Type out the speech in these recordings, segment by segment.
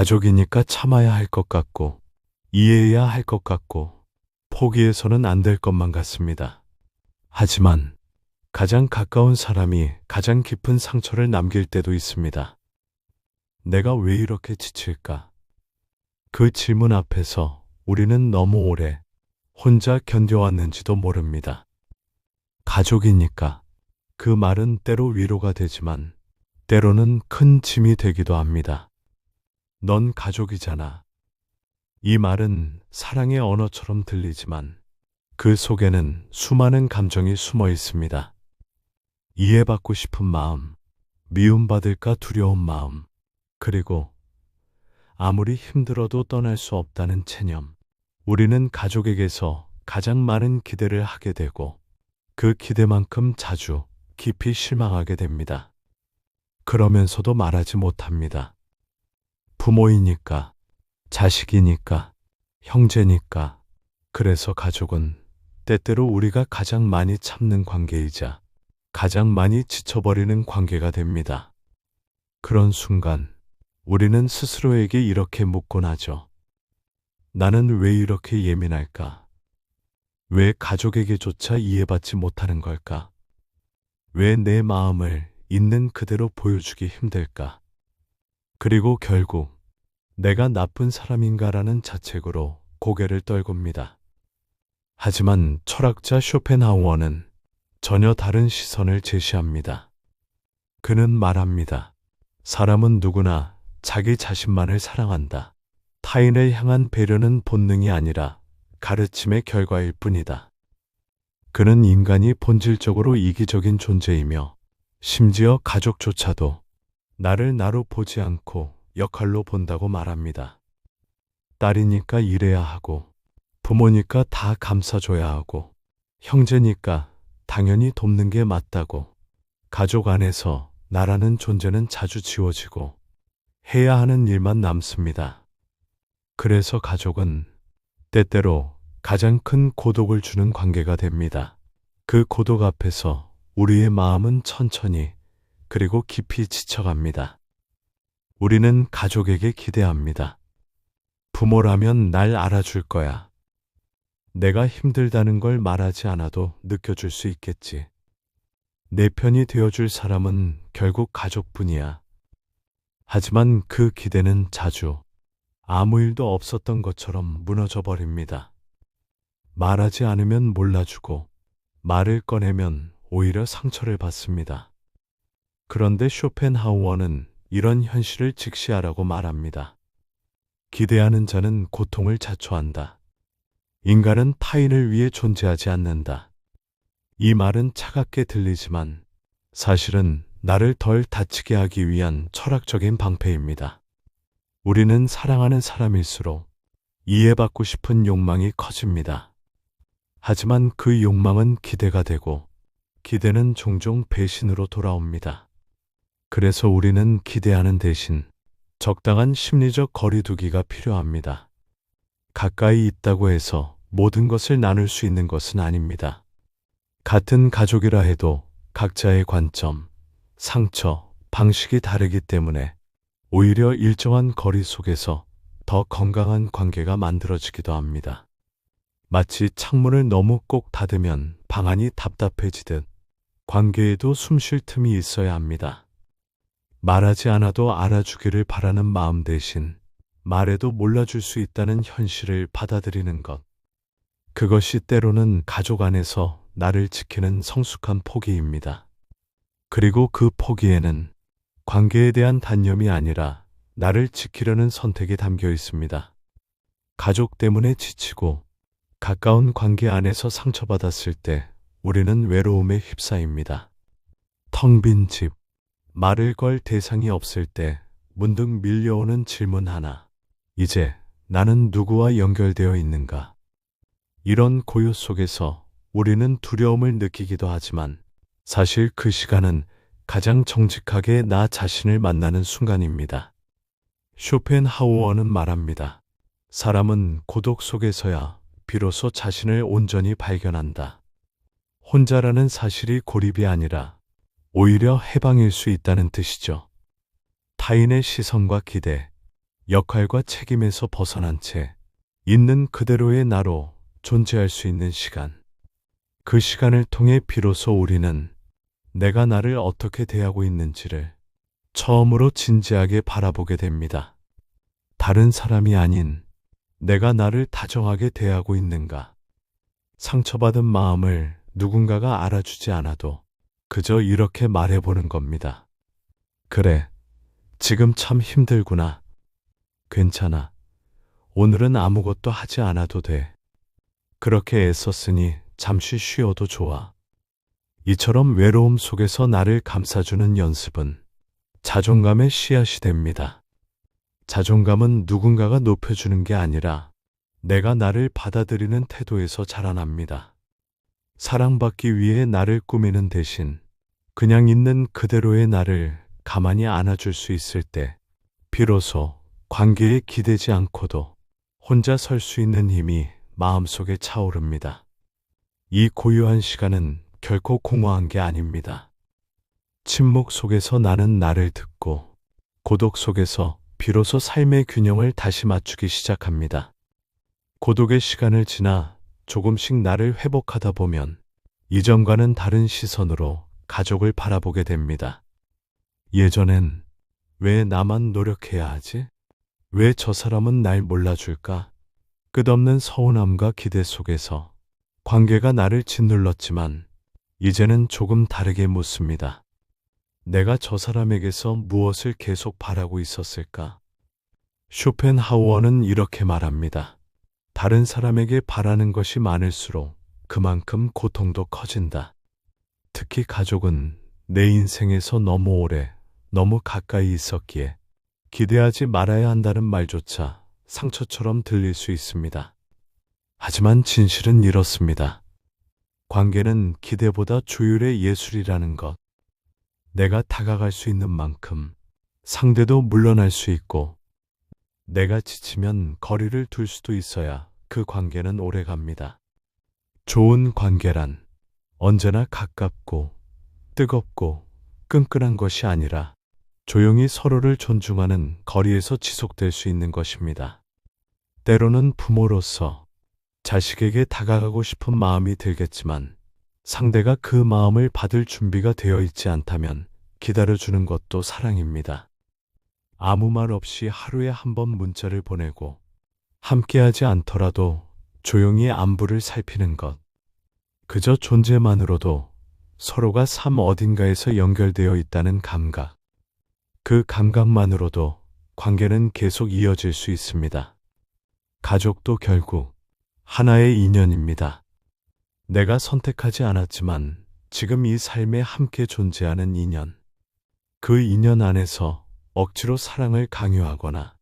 가족이니까 참아야 할 것 같고, 이해해야 할 것 같고, 포기해서는 안 될 것만 같습니다. 하지만 가장 가까운 사람이 가장 깊은 상처를 남길 때도 있습니다. 내가 왜 이렇게 지칠까? 그 질문 앞에서 우리는 너무 오래 혼자 견뎌왔는지도 모릅니다. 가족이니까 그 말은 때로 위로가 되지만 때로는 큰 짐이 되기도 합니다. 넌 가족이잖아. 이 말은 사랑의 언어처럼 들리지만 그 속에는 수많은 감정이 숨어 있습니다. 이해받고 싶은 마음, 미움받을까 두려운 마음, 그리고 아무리 힘들어도 떠날 수 없다는 체념. 우리는 가족에게서 가장 많은 기대를 하게 되고 그 기대만큼 자주 깊이 실망하게 됩니다. 그러면서도 말하지 못합니다. 부모이니까, 자식이니까, 형제니까. 그래서 가족은 때때로 우리가 가장 많이 참는 관계이자 가장 많이 지쳐버리는 관계가 됩니다. 그런 순간 우리는 스스로에게 이렇게 묻곤 하죠. 나는 왜 이렇게 예민할까? 왜 가족에게조차 이해받지 못하는 걸까? 왜 내 마음을 있는 그대로 보여주기 힘들까? 그리고 결국 내가 나쁜 사람인가라는 자책으로 고개를 떨굽니다. 하지만 철학자 쇼펜하우어는 전혀 다른 시선을 제시합니다. 그는 말합니다. 사람은 누구나 자기 자신만을 사랑한다. 타인을 향한 배려는 본능이 아니라 가르침의 결과일 뿐이다. 그는 인간이 본질적으로 이기적인 존재이며 심지어 가족조차도 나를 나로 보지 않고 역할로 본다고 말합니다. 딸이니까 이래야 하고, 부모니까 다 감싸줘야 하고, 형제니까 당연히 돕는 게 맞다고. 가족 안에서 나라는 존재는 자주 지워지고 해야 하는 일만 남습니다. 그래서 가족은 때때로 가장 큰 고독을 주는 관계가 됩니다. 그 고독 앞에서 우리의 마음은 천천히 그리고 깊이 지쳐갑니다. 우리는 가족에게 기대합니다. 부모라면 날 알아줄 거야. 내가 힘들다는 걸 말하지 않아도 느껴줄 수 있겠지. 내 편이 되어줄 사람은 결국 가족뿐이야. 하지만 그 기대는 자주 아무 일도 없었던 것처럼 무너져 버립니다. 말하지 않으면 몰라주고 말을 꺼내면 오히려 상처를 받습니다. 그런데 쇼펜하우어는 이런 현실을 직시하라고 말합니다. 기대하는 자는 고통을 자초한다. 인간은 타인을 위해 존재하지 않는다. 이 말은 차갑게 들리지만 사실은 나를 덜 다치게 하기 위한 철학적인 방패입니다. 우리는 사랑하는 사람일수록 이해받고 싶은 욕망이 커집니다. 하지만 그 욕망은 기대가 되고 기대는 종종 배신으로 돌아옵니다. 그래서 우리는 기대하는 대신 적당한 심리적 거리두기가 필요합니다. 가까이 있다고 해서 모든 것을 나눌 수 있는 것은 아닙니다. 같은 가족이라 해도 각자의 관점, 상처, 방식이 다르기 때문에 오히려 일정한 거리 속에서 더 건강한 관계가 만들어지기도 합니다. 마치 창문을 너무 꼭 닫으면 방 안이 답답해지듯 관계에도 숨 쉴 틈이 있어야 합니다. 말하지 않아도 알아주기를 바라는 마음 대신 말해도 몰라줄 수 있다는 현실을 받아들이는 것. 그것이 때로는 가족 안에서 나를 지키는 성숙한 포기입니다. 그리고 그 포기에는 관계에 대한 단념이 아니라 나를 지키려는 선택이 담겨 있습니다. 가족 때문에 지치고 가까운 관계 안에서 상처받았을 때 우리는 외로움에 휩싸입니다. 텅 빈 집, 말을 걸 대상이 없을 때 문득 밀려오는 질문 하나. 이제 나는 누구와 연결되어 있는가? 이런 고요 속에서 우리는 두려움을 느끼기도 하지만 사실 그 시간은 가장 정직하게 나 자신을 만나는 순간입니다. 쇼펜하우어는 말합니다. 사람은 고독 속에서야 비로소 자신을 온전히 발견한다. 혼자라는 사실이 고립이 아니라 오히려 해방일 수 있다는 뜻이죠. 타인의 시선과 기대, 역할과 책임에서 벗어난 채 있는 그대로의 나로 존재할 수 있는 시간. 그 시간을 통해 비로소 우리는 내가 나를 어떻게 대하고 있는지를 처음으로 진지하게 바라보게 됩니다. 다른 사람이 아닌 내가 나를 다정하게 대하고 있는가? 상처받은 마음을 누군가가 알아주지 않아도 그저 이렇게 말해보는 겁니다. 그래, 지금 참 힘들구나. 괜찮아. 오늘은 아무것도 하지 않아도 돼. 그렇게 애썼으니 잠시 쉬어도 좋아. 이처럼 외로움 속에서 나를 감싸주는 연습은 자존감의 씨앗이 됩니다. 자존감은 누군가가 높여주는 게 아니라 내가 나를 받아들이는 태도에서 자라납니다. 사랑받기 위해 나를 꾸미는 대신 그냥 있는 그대로의 나를 가만히 안아줄 수 있을 때 비로소 관계에 기대지 않고도 혼자 설 수 있는 힘이 마음속에 차오릅니다. 이 고요한 시간은 결코 공허한 게 아닙니다. 침묵 속에서 나는 나를 듣고 고독 속에서 비로소 삶의 균형을 다시 맞추기 시작합니다. 고독의 시간을 지나 조금씩 나를 회복하다 보면 이전과는 다른 시선으로 가족을 바라보게 됩니다. 예전엔 왜 나만 노력해야 하지? 왜 저 사람은 날 몰라줄까? 끝없는 서운함과 기대 속에서 관계가 나를 짓눌렀지만 이제는 조금 다르게 묻습니다. 내가 저 사람에게서 무엇을 계속 바라고 있었을까? 쇼펜하우어는 이렇게 말합니다. 다른 사람에게 바라는 것이 많을수록 그만큼 고통도 커진다. 특히 가족은 내 인생에서 너무 오래, 너무 가까이 있었기에 기대하지 말아야 한다는 말조차 상처처럼 들릴 수 있습니다. 하지만 진실은 이렇습니다. 관계는 기대보다 조율의 예술이라는 것. 내가 다가갈 수 있는 만큼 상대도 물러날 수 있고 내가 지치면 거리를 둘 수도 있어야 그 관계는 오래 갑니다. 좋은 관계란 언제나 가깝고 뜨겁고 끈끈한 것이 아니라 조용히 서로를 존중하는 거리에서 지속될 수 있는 것입니다. 때로는 부모로서 자식에게 다가가고 싶은 마음이 들겠지만 상대가 그 마음을 받을 준비가 되어 있지 않다면 기다려주는 것도 사랑입니다. 아무 말 없이 하루에 한 번 문자를 보내고 함께하지 않더라도 조용히 안부를 살피는 것. 그저 존재만으로도 서로가 삶 어딘가에서 연결되어 있다는 감각. 그 감각만으로도 관계는 계속 이어질 수 있습니다. 가족도 결국 하나의 인연입니다. 내가 선택하지 않았지만 지금 이 삶에 함께 존재하는 인연. 그 인연 안에서 억지로 사랑을 강요하거나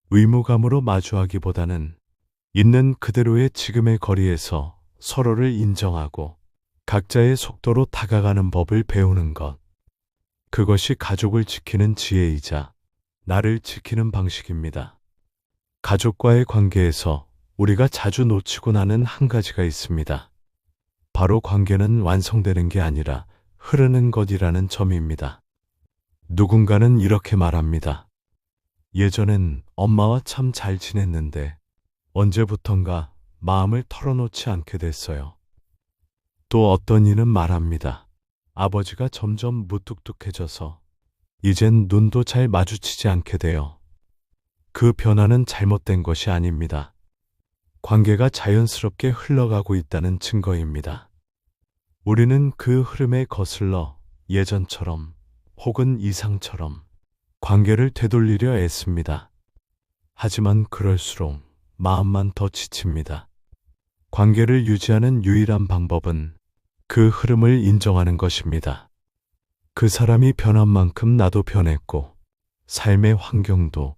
의무감으로 마주하기보다는 있는 그대로의 지금의 거리에서 서로를 인정하고 각자의 속도로 다가가는 법을 배우는 것. 그것이 가족을 지키는 지혜이자 나를 지키는 방식입니다. 가족과의 관계에서 우리가 자주 놓치고 나는 한 가지가 있습니다. 바로 관계는 완성되는 게 아니라 흐르는 것이라는 점입니다. 누군가는 이렇게 말합니다. 예전엔 엄마와 참 잘 지냈는데 언제부턴가 마음을 털어놓지 않게 됐어요. 또 어떤 이는 말합니다. 아버지가 점점 무뚝뚝해져서 이젠 눈도 잘 마주치지 않게 돼요. 그 변화는 잘못된 것이 아닙니다. 관계가 자연스럽게 흘러가고 있다는 증거입니다. 우리는 그 흐름에 거슬러 예전처럼 혹은 이상처럼 관계를 되돌리려 애씁니다. 하지만 그럴수록 마음만 더 지칩니다. 관계를 유지하는 유일한 방법은 그 흐름을 인정하는 것입니다. 그 사람이 변한 만큼 나도 변했고 삶의 환경도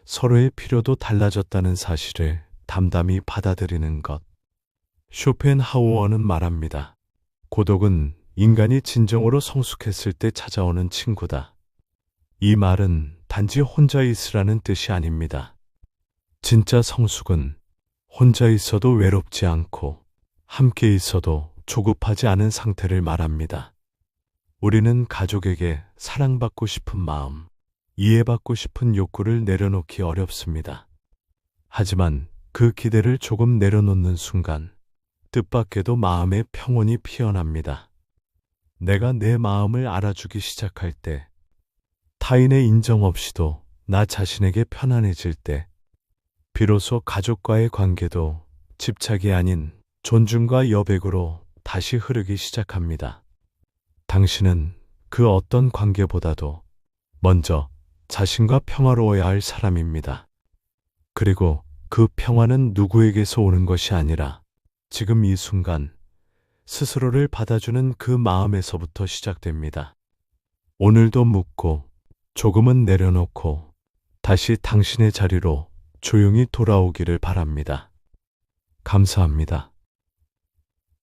서로의 필요도 달라졌다는 사실을 담담히 받아들이는 것. 쇼펜하우어는 말합니다. 고독은 인간이 진정으로 성숙했을 때 찾아오는 친구다. 이 말은 단지 혼자 있으라는 뜻이 아닙니다. 진짜 성숙은 혼자 있어도 외롭지 않고 함께 있어도 조급하지 않은 상태를 말합니다. 우리는 가족에게 사랑받고 싶은 마음, 이해받고 싶은 욕구를 내려놓기 어렵습니다. 하지만 그 기대를 조금 내려놓는 순간 뜻밖에도 마음의 평온이 피어납니다. 내가 내 마음을 알아주기 시작할 때, 타인의 인정 없이도 나 자신에게 편안해질 때, 비로소 가족과의 관계도 집착이 아닌 존중과 여백으로 다시 흐르기 시작합니다. 당신은 그 어떤 관계보다도 먼저 자신과 평화로워야 할 사람입니다. 그리고 그 평화는 누구에게서 오는 것이 아니라 지금 이 순간 스스로를 받아주는 그 마음에서부터 시작됩니다. 오늘도 묻고 조금은 내려놓고 다시 당신의 자리로 조용히 돌아오기를 바랍니다. 감사합니다.